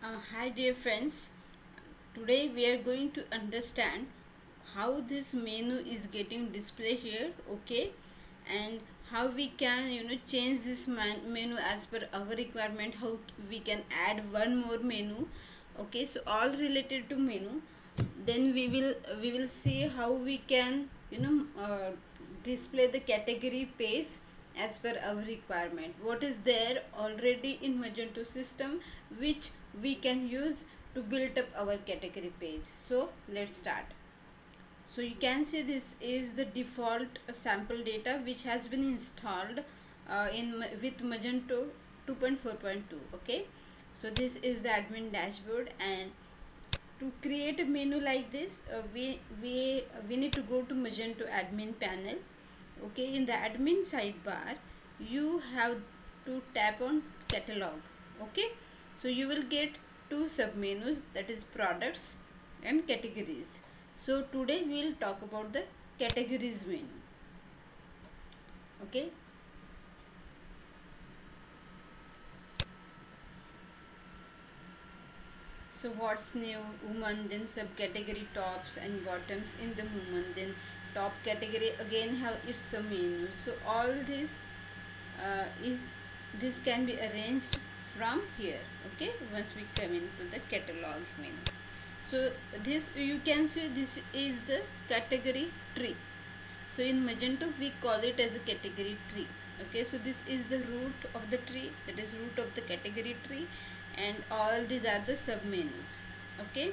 Hi dear friends, today we are going to understand how this menu is getting displayed here, okay, and how we can change this menu as per our requirement, how we can add one more menu, okay. So all related to menu. Then we will see how we can display the category page as per our requirement, what is there already in Magento system which we can use to build up our category page. So let's start. So you can see this is the default sample data which has been installed with Magento 2.4.2. okay, so this is the admin dashboard, and to create a menu like this, we need to go to Magento admin panel. Okay, in the admin sidebar you have to tap on catalog. Okay, so you will get two submenus, that is products and categories. So today we will talk about the categories menu. Okay, so what's new? Woman, then subcategory tops and bottoms in the woman, then top category again have its submenu. So all this can be arranged from here. Okay, once we come into the catalog menu. So this you can see, this is the category tree. So in Magento we call it as a category tree. Okay, so this is the root of the tree, that is root of the category tree, and all these are the submenus. Okay,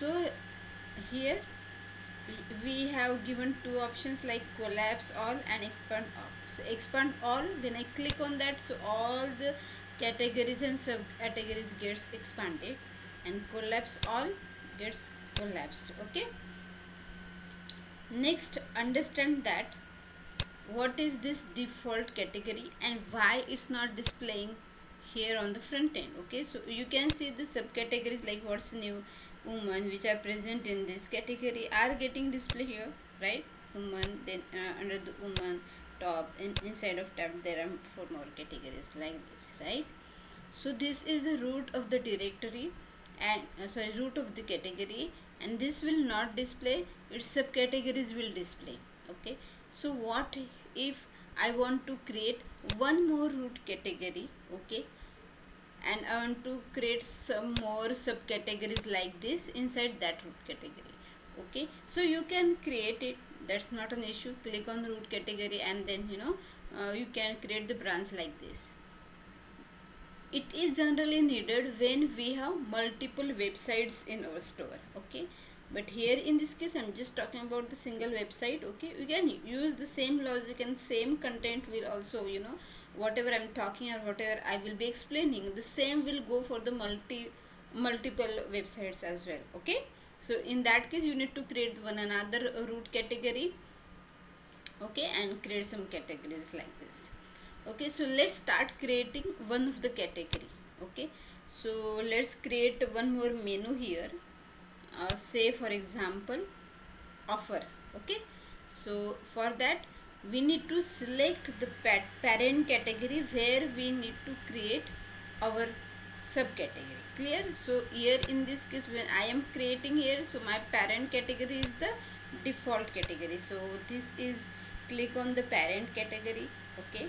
so here we have given two options like collapse all and expand all. So expand all, when I click on that, so all the categories and subcategories gets expanded, and collapse all gets collapsed. Okay, next understand that what is this default category and why it's not displaying here on the front end. Okay, so you can see the subcategories like what's new, woman, which are present in this category are getting displayed here, right? Woman, then under the woman top, and inside of tab there are four more categories like this, right? So this is the root of the directory, and root of the category, and this will not display, its subcategories will display. Okay, so what if I want to create one more root category? Okay, and I want to create some more subcategories like this inside that root category. Okay, so you can create it, that's not an issue. Click on the root category and then you can create the branch like this. It is generally needed when we have multiple websites in our store. Okay, but here in this case I'm just talking about the single website. Okay, you can use the same logic and same content will also, whatever I'm talking or whatever I will be explaining, the same will go for the multiple websites as well. Okay, so in that case you need to create one another root category, okay, and create some categories like this. Okay, so let's start creating one of the category. Okay, so let's create one more menu here, say for example offer. Okay, so for that we need to select the parent category where we need to create our subcategory. Clear? So here in this case when I am creating here, so my parent category is the default category. So this is, click on the parent category. Okay,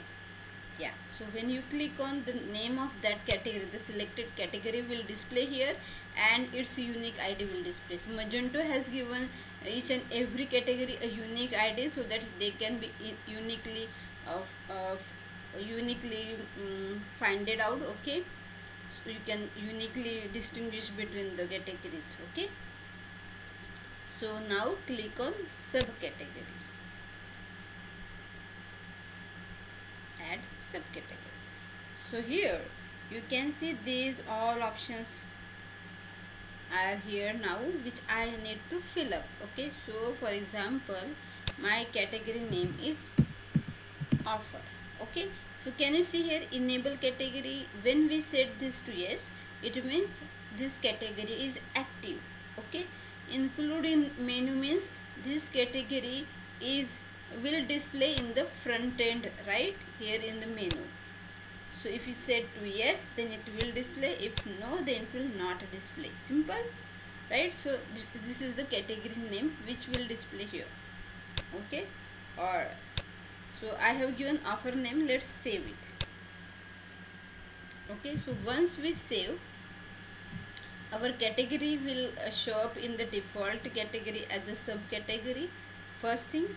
yeah, so when you click on the name of that category, the selected category will display here and its unique ID will display. So Magento has given each and every category a unique ID so that they can be uniquely find it out. Okay, so you can uniquely distinguish between the categories. Okay, so now click on subcategory, add subcategory. So here you can see these all options are here now which I need to fill up. Okay, so for example my category name is offer. Okay, so can you see here enable category? When we set this to yes, it means this category is active. Okay, include in menu means this category will display in the front end right here in the menu. So if you set to yes, then it will display. If no, then it will not display. Simple, right? So this is the category name which will display here. Okay, or so I have given offer name. Let's save it. Okay, so once we save, our category will show up in the default category as a subcategory first thing.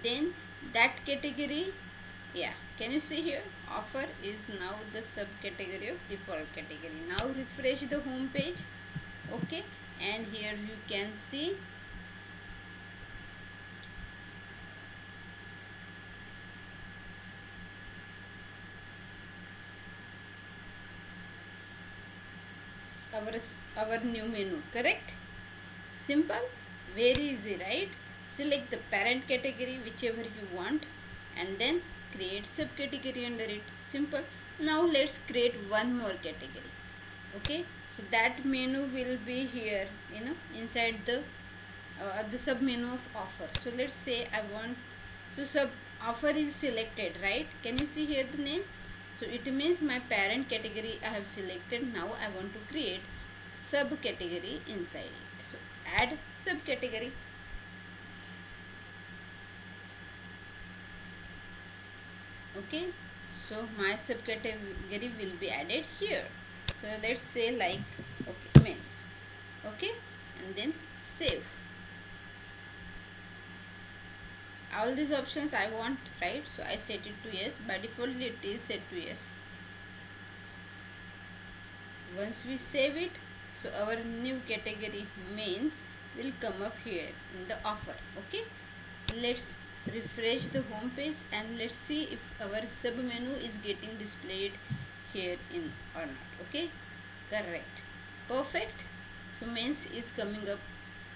Then that category, yeah, can you see here, offer is now the subcategory of default category. Now refresh the home page. Okay, and here you can see our new menu. Correct? Simple, very easy, right? Select the parent category whichever you want and then create subcategory under it. Simple. Now let's create one more category. Okay, so that menu will be here, inside the sub menu of offer. So let's say I want, so sub offer is selected, right? Can you see here the name? So it means my parent category I have selected. Now I want to create subcategory inside it. So add subcategory. Okay, so my subcategory will be added here. So let's say like, okay, men's. Okay, and then save. All these options I want, right? So I set it to yes. By default it is set to yes. Once we save it, so our new category men's will come up here in the offer. Okay, let's refresh the home page and let's see if our sub menu is getting displayed here in or not. Okay, correct, perfect. So men's is coming up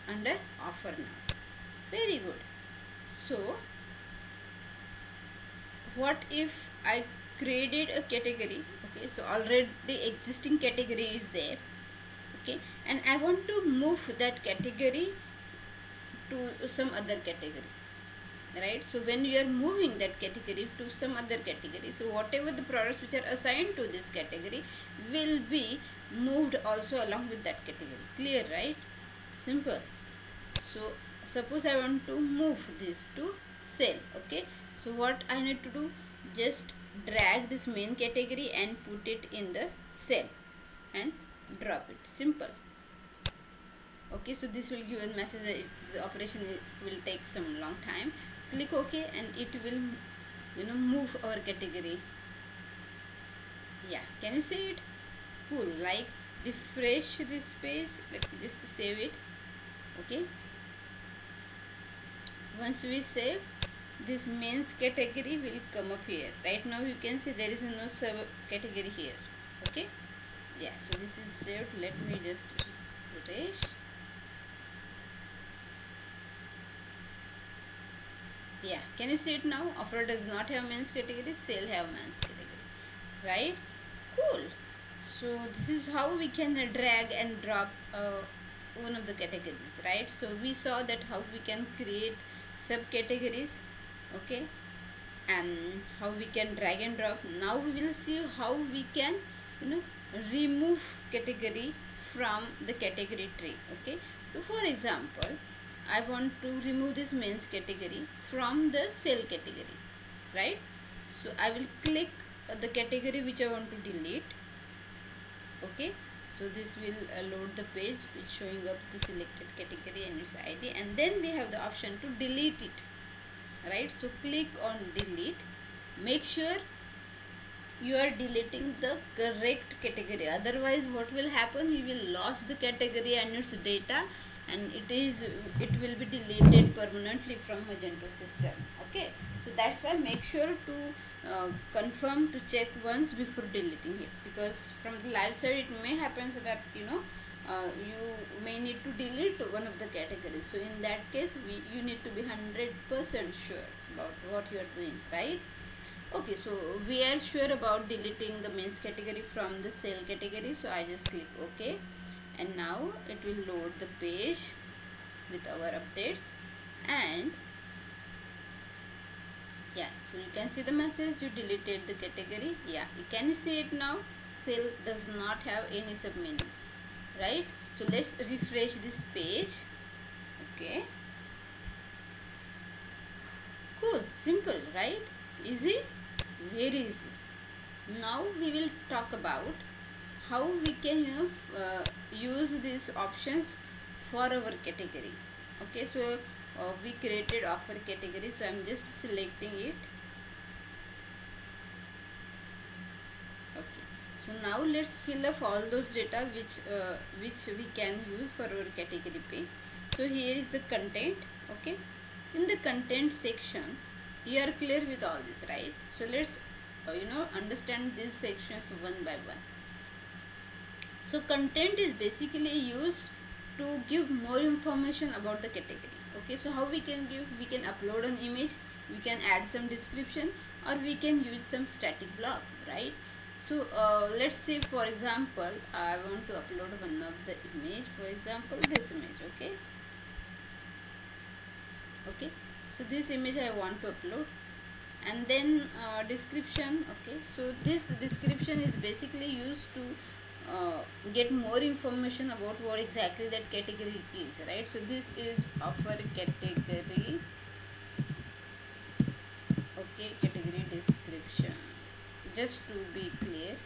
under offer now. Very good. So what if I created a category? Okay, so already the existing category is there. Okay, and I want to move that category to some other category, right? So when you are moving that category to some other category, so whatever the products which are assigned to this category will be moved also along with that category. Clear, right? Simple. So suppose I want to move this to sale. Okay, so what I need to do, just drag this main category and put it in the sale and drop it. Simple. Okay, so this will give a message that the operation will take some long time. Click OK and it will move our category. Yeah, can you see it? Cool. Like, refresh this page. Let me just save it. Okay, once we save, this men's category will come up here. Right now you can see there is no sub category here. Okay, yeah, so this is saved. Let me just refresh. Yeah, can you see it now? Offer does not have men's category, sale have men's category, right? Cool. So this is how we can drag and drop one of the categories, right? So we saw that how we can create subcategories, okay, and how we can drag and drop. Now we will see how we can remove category from the category tree. Okay, so for example, I want to remove this men's category from the sale category, right? So I will click the category which I want to delete. Okay, so this will load the page with showing up the selected category and its ID, and then we have the option to delete it, right? So click on delete. Make sure you are deleting the correct category, otherwise what will happen, you will lose the category and its data, and it will be deleted permanently from Magento system. Okay, so that's why make sure to confirm, to check once before deleting it, because from the live side it may happen so that you may need to delete one of the categories. So in that case you need to be 100% sure about what you are doing, right? Okay, so we are sure about deleting the men's category from the sale category, so I just click OK, and now it will load the page with our updates, and Yeah, so you can see the message, you deleted the category. Yeah, you can see it now. Cell does not have any submenu, right? So let's refresh this page. Okay, cool, simple, right? Easy, very easy. Now we will talk about how we can use these options for our category. Okay, so we created offer category, so I'm just selecting it. Okay, so now let's fill up all those data which we can use for our category page. So here is the content. Okay, in the content section you are clear with all this, right? So let's understand these sections one by one. So content is basically used to give more information about the category. Okay, so how we can give? We can upload an image, we can add some description, or we can use some static block, right? So let's say, for example, I want to upload one of the image, for example this image. Okay, so this image I want to upload, and then description. Okay, so this description is basically used to get more information about what exactly that category is, right? So this is offer category. Okay, category description, just to be clear.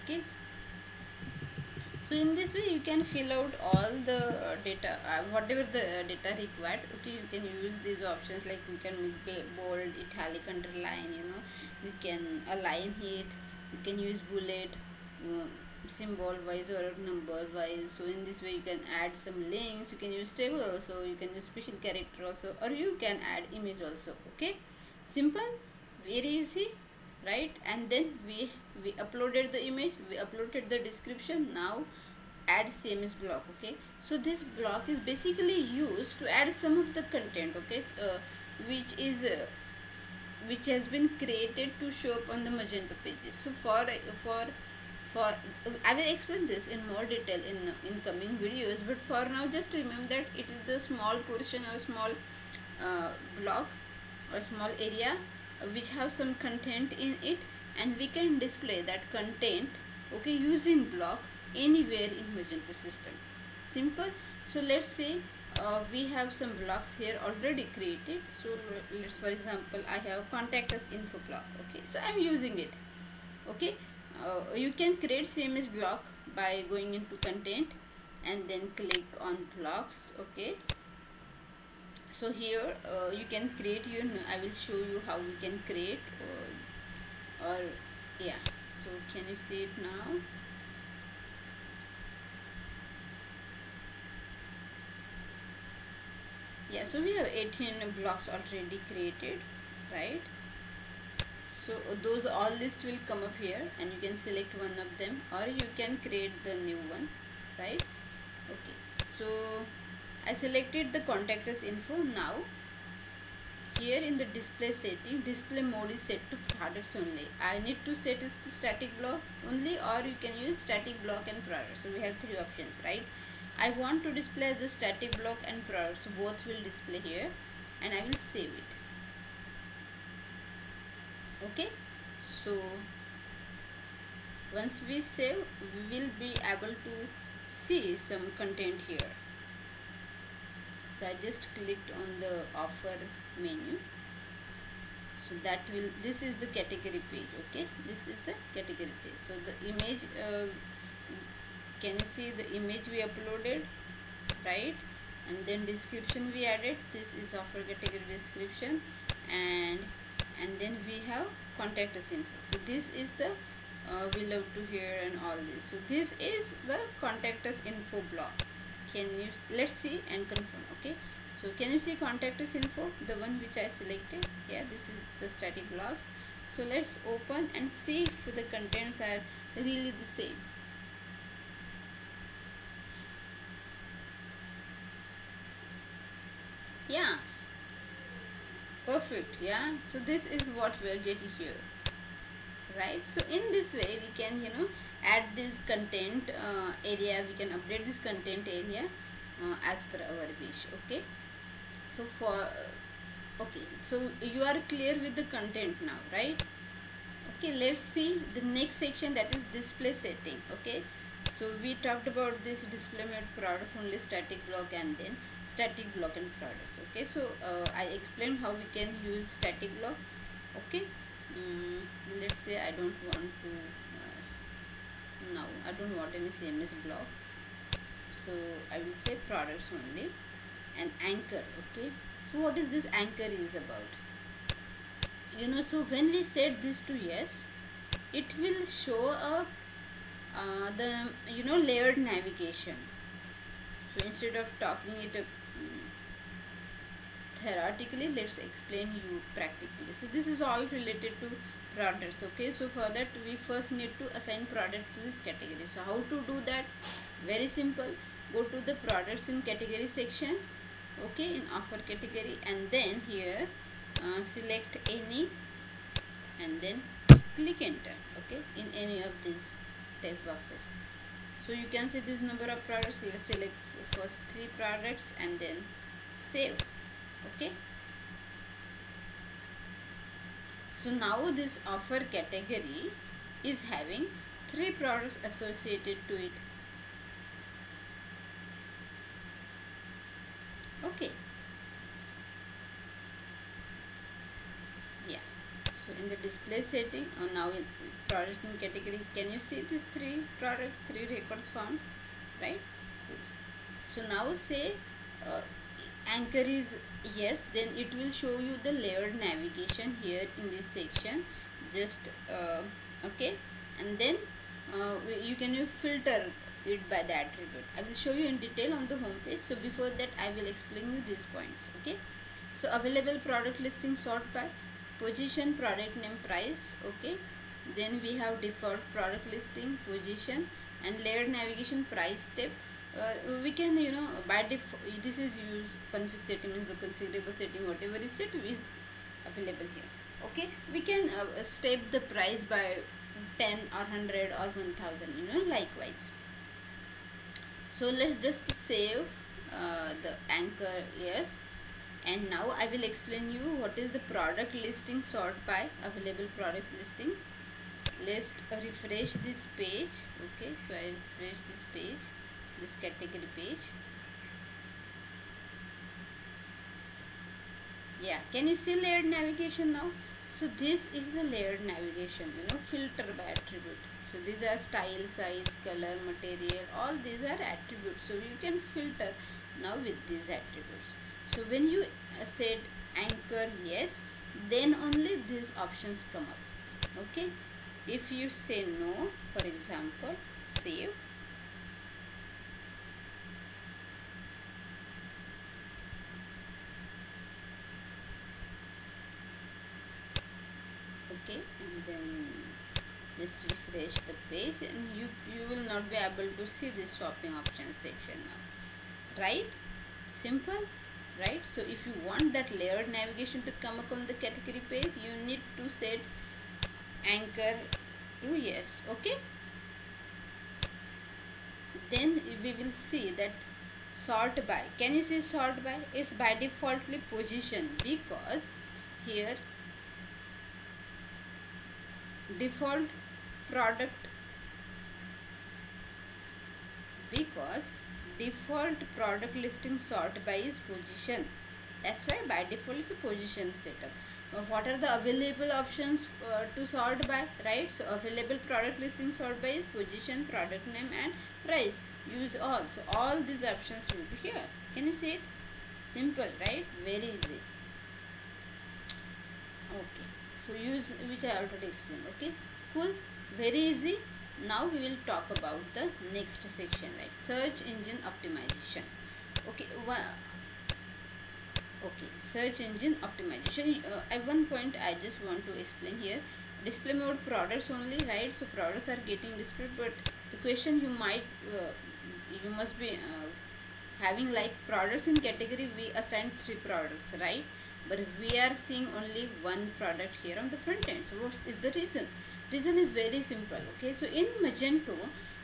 Okay, so in this way you can fill out all the data, whatever the data required. Okay, you can use these options, like you can make bold, italic, underline, you can align it, you can use bullet, symbol wise or number wise. So in this way you can add some links, you can use table also, you can use special character also, or you can add image also. Okay, simple, very easy, right? And then we uploaded the image, we uploaded the description. Now add Cms block. Okay, so this block is basically used to add some of the content. Okay, which has been created to show up on the Magento pages. So for I will explain this in more detail in coming videos, but for now just remember that it is the small portion or small block or small area which have some content in it, and we can display that content, okay, using block anywhere in Magento system. Simple. So let's say we have some blocks here already created. So let's, for example, I have contact us info block. Okay, so I'm using it. Okay, you can create Cms block by going into content and then click on blocks. Okay, so here you can create your, I will show you how we can create or yeah. So can you see it now? Yeah, so we have 18 blocks already created, right? So those all list will come up here, and you can select one of them, or you can create the new one, right? Okay, so I selected the contact us info. Now here in the display setting, display mode is set to products only. I need to set it to static block only, or you can use static block and products. So we have three options, right? I want to display as a static block and products, so both will display here, and I will save it. Okay, so once we save, we will be able to see some content here. So I just clicked on the offer menu, so that will, this is the category page. Okay, this is the category page. So the image, can you see the image we uploaded, right? And then description we added. This is offer category description, and then we have contact us info. So this is the we love to hear and all this. So this is the contact us info block. Can you, let's see and confirm. Okay, so can you see contact us info, the one which I selected? Yeah, this is the static blocks. So let's open and see if the contents are really the same. Yeah, perfect. Yeah, so this is what we are getting here, right? So in this way we can add this content area, we can update this content area, as per our wish. Okay, so okay, so you are clear with the content now, right? Okay, let's see the next section, that is display setting. Okay, so we talked about this display mode products only, static block and then static block and products. Okay, so I explained how we can use static block. Okay, let's say I don't want to now I don't want any CMS block, so I will say products only and anchor. Okay, so what is this anchor is about? So when we set this to yes, it will show up the layered navigation. So instead of talking it theoretically, let's explain you practically. So this is all related to products. Okay, so for that we first need to assign product to this category. So how to do that? Very simple. Go to the products in category section. Okay, in offer category, and then here select any and then click enter. Okay, in any of these text boxes. So you can see this number of products. Let's select first 3 products and then save. Okay, so now this offer category is having 3 products associated to it. Okay, yeah, so in the display setting, now in products in category, can you see these 3 products, 3 records found, right? So now say anchor is yes, then it will show you the layered navigation here in this section. Just okay, and then you can filter it by the attribute. I will show you in detail on the home page. So before that I will explain you these points. Okay, so available product listing sort by position, product name, price. Okay, then we have default product listing, position, and layered navigation, price step. We can by default, this is use config setting, means the configurable setting, whatever is set is available here. Okay, we can step the price by 10 or 100 or 1000, likewise. So let's just save the anchor yes, and now I will explain you what is the product listing sort by available products listing. Let's refresh this page. Okay, so I refresh this page, this category page. Yeah, can you see layered navigation now? So this is the layered navigation, filter by attribute. So these are style, size, color, material, all these are attributes. So you can filter now with these attributes. So when you set anchor yes, then only these options come up. Okay, if you say no, for example, save. Okay, and then just refresh the page, and you will not be able to see this shopping options section now, right? Simple, right? So if you want that layered navigation to come up on the category page, you need to set anchor to yes. Okay, then we will see that sort by, can you see sort by is by defaultly position, because here default product, because default product listing sort by is position. That's why by default is a position setup. What are the available options to sort by, right? So available product listing sort by is position, product name, and price. Use all. So all these options will be here. Can you see it? Simple, right? Very easy. Okay, so use which I already explained. Okay, cool, very easy. Now we will talk about the next section, right? Search engine optimization. Okay, okay, search engine optimization. At one point I just want to explain here. Display mode products only, right? So products are getting displayed, but the question you might you must be having, like, products in category we assigned 3 products, right? But we are seeing only 1 product here on the front end. So what is the reason? Reason is very simple. Okay, so in Magento,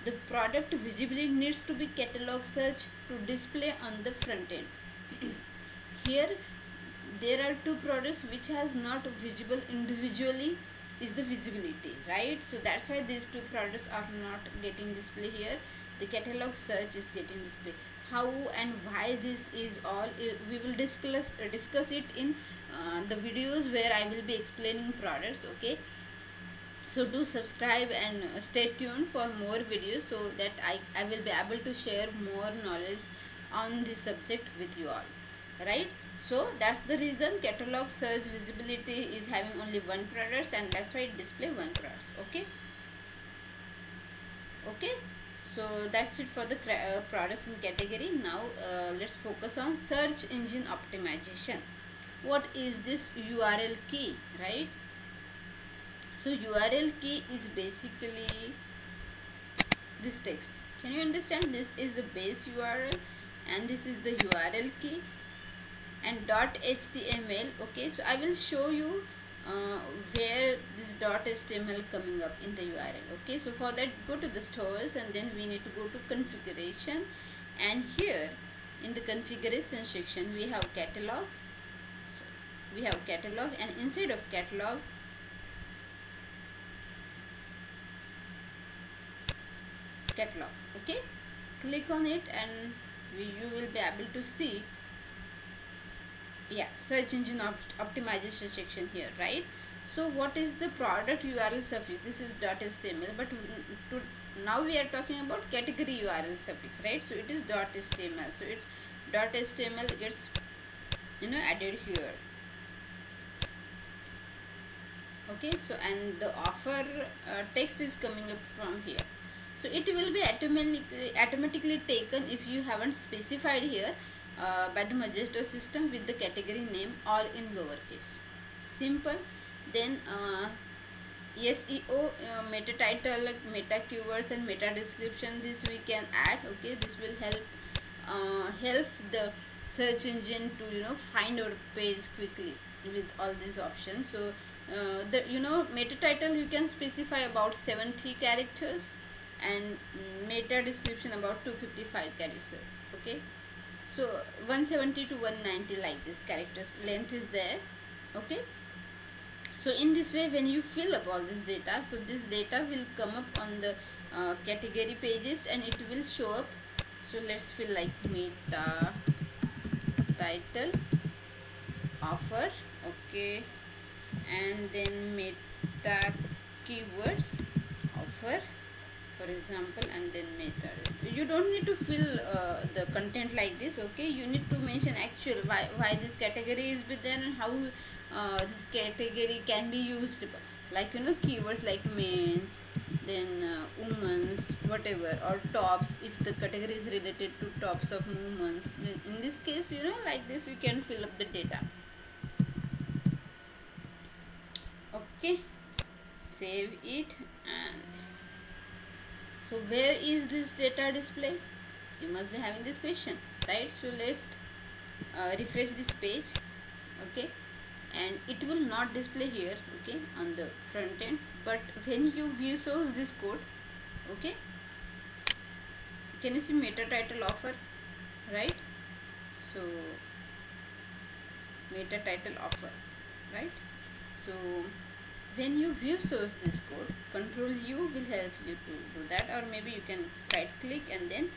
the product visibility needs to be catalog search to display on the front end. Here there are two products which has not visible individually is the visibility, right? So that's why these two products are not getting display here. The catalog search is getting display. How and why this is all, we will discuss it in the videos where I will be explaining products. Okay, so do subscribe and stay tuned for more videos, so that I will be able to share more knowledge on this subject with you all, right? So that's the reason catalog search visibility is having only one product, and that's why it display one product. Okay, so that's it for the products in category. Now let's focus on search engine optimization. What is this URL key, right? So URL key is basically this text. Can you understand? This is the base URL and this is the URL key and .html. Okay, so I will show you where this .html coming up in the URL. Okay, so for that, go to the stores and then we need to go to configuration, and here in the configuration section we have catalog. So we have catalog, and inside of catalog okay, click on it and you will be able to see, yeah, search engine optimization section here, right? So what is the product URL suffix? This is .html, but now we are talking about category URL suffix, right? So it is .html, so it's .html gets added here. Okay, so and the offer text is coming up from here. So it will be automatically taken if you haven't specified here by the Magento system with the category name all in lowercase. Simple. Then SEO, meta title, meta keywords and meta description, this we can add. Okay, this will help the search engine to find our page quickly with all these options. So the meta title you can specify about 70 characters and meta description about 255 characters. Okay, so 170 to 190 like this characters length is there. Okay, so in this way, when you fill up all this data, so this data will come up on the category pages and it will show up. So let's fill like meta title offer, okay, and then meta keywords offer, for example, and then meta. You don't need to fill the content like this. Okay, you need to mention actual why this category is with there and how this category can be used, like keywords like men's, then women's, whatever, or tops if the category is related to tops of women's. Then in this case, like this you can fill up the data. Okay, save it. And so where is this data display? You must be having this question, right? So let's refresh this page. Okay, and it will not display here, okay, on the front end, but when you view source this code, okay, can you see meta title offer, right? So meta title offer, right? So when you view source this code, Control U will help you to do that, or maybe you can right click and then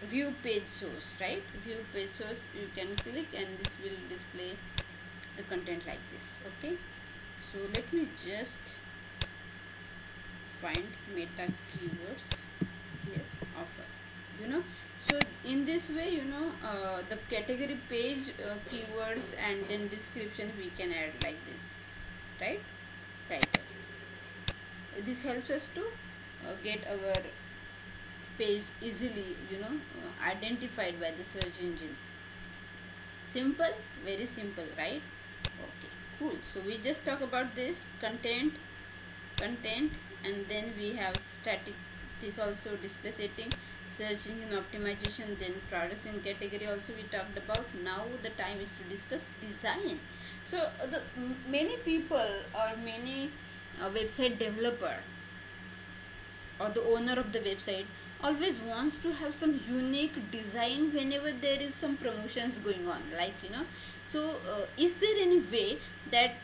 view page source, right? View page source, you can click and this will display the content like this. Okay, so let me just find meta keywords here offer. So in this way, the category page keywords and then description we can add like this, right? Title. This helps us to get our page easily identified by the search engine. Simple, very simple, right? Okay, cool. So we just talk about this content, and then we have static, this also display setting, search engine optimization, then products in category also we talked about. Now the time is to discuss design. So many people or many website developer or the owner of the website always wants to have some unique design whenever there is some promotions going on, like so is there any way that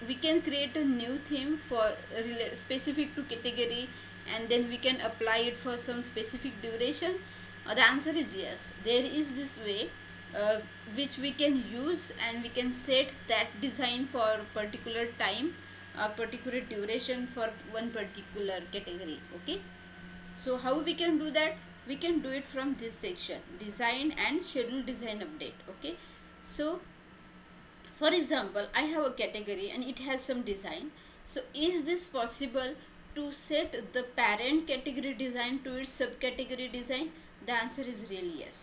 we can create a new theme for specific to category, and then we can apply it for some specific duration? The answer is yes, there is this way uh, which we can use, and we can set that design for particular time, a particular duration for one particular category. Okay, so how we can do that? We can do it from this section, design and schedule design update. Okay, so for example, I have a category and it has some design. So is this possible to set the parent category design to its subcategory design? The answer is really yes.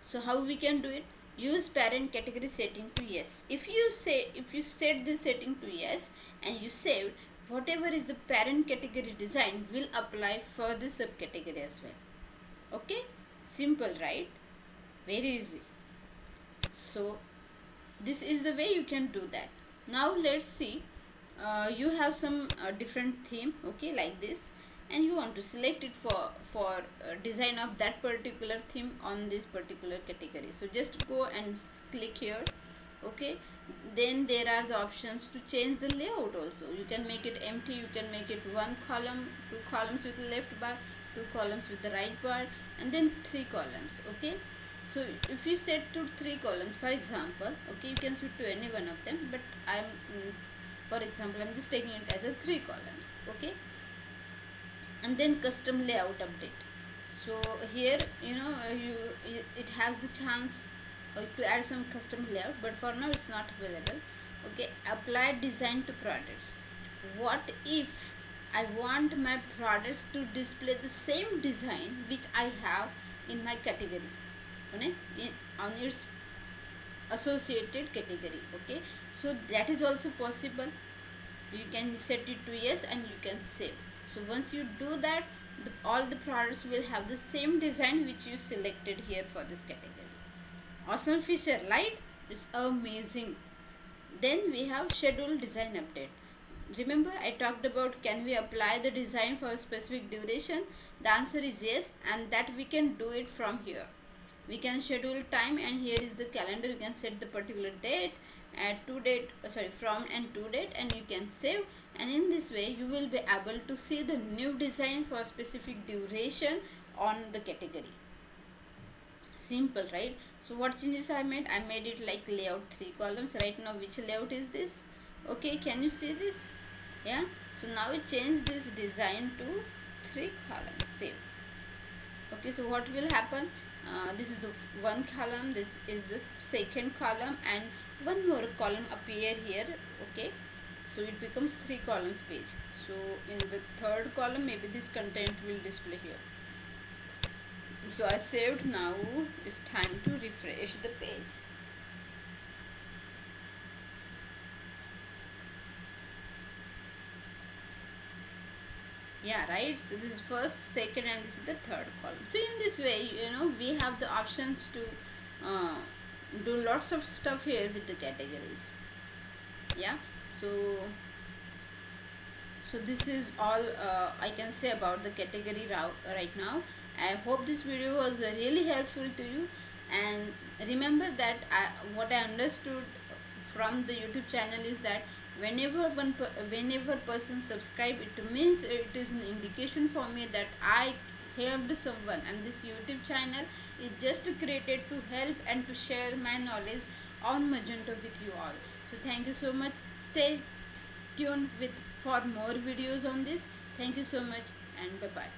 So how we can do it? Use parent category setting to yes. If you set the setting to yes and you save, whatever is the parent category design will apply for the subcategory as well. Okay, simple, right? Very easy. So this is the way you can do that. Now let's see, you have some different theme, okay, like this, and you want to select it for design of that particular theme on this particular category. So just go and click here. Okay, then there are the options to change the layout also. You can make it empty, you can make it one column, two columns with the left bar, two columns with the right bar, and then three columns. Okay, so if you set to three columns, for example, okay, you can switch to any one of them, but for example, I'm just taking it as a three columns. Okay, and then custom layout update. So here it has the chance to add some custom layout, but for now it's not available. Okay, apply design to products. What if I want my products to display the same design which I have in my category, on its associated category? Okay, so that is also possible. You can set it to yes and you can save. So once you do that, all the products will have the same design which you selected here for this category. Awesome feature, right? It's amazing. Then we have schedule design update. Remember I talked about, can we apply the design for a specific duration? The answer is yes, and that we can do it from here. We can schedule time, and here is the calendar. You can set the particular date, add from and to date, and you can save. And in this way you will be able to see the new design for a specific duration on the category. Simple, right? So what changes I made? I made it like layout 3 columns. Right now which layout is this? Okay, can you see this? Yeah, so now we change this design to 3 columns. Save. Okay, so what will happen? This is one column, this is the second column, and one more column appear here. Okay, so it becomes 3 columns page. So in the third column maybe this content will display here. So I saved. Now it's time to refresh the page. Yeah, right? So this is first, second, and this is the third column. So in this way, we have the options to do lots of stuff here with the categories. Yeah, so this is all I can say about the category right now. I hope this video was really helpful to you, and remember that what I understood from the YouTube channel is that whenever person subscribe, it means it is an indication for me that I helped someone, and this YouTube channel is just created to help and to share my knowledge on Magento with you all. So thank you so much. Stay tuned for more videos on this. Thank you so much, and bye bye.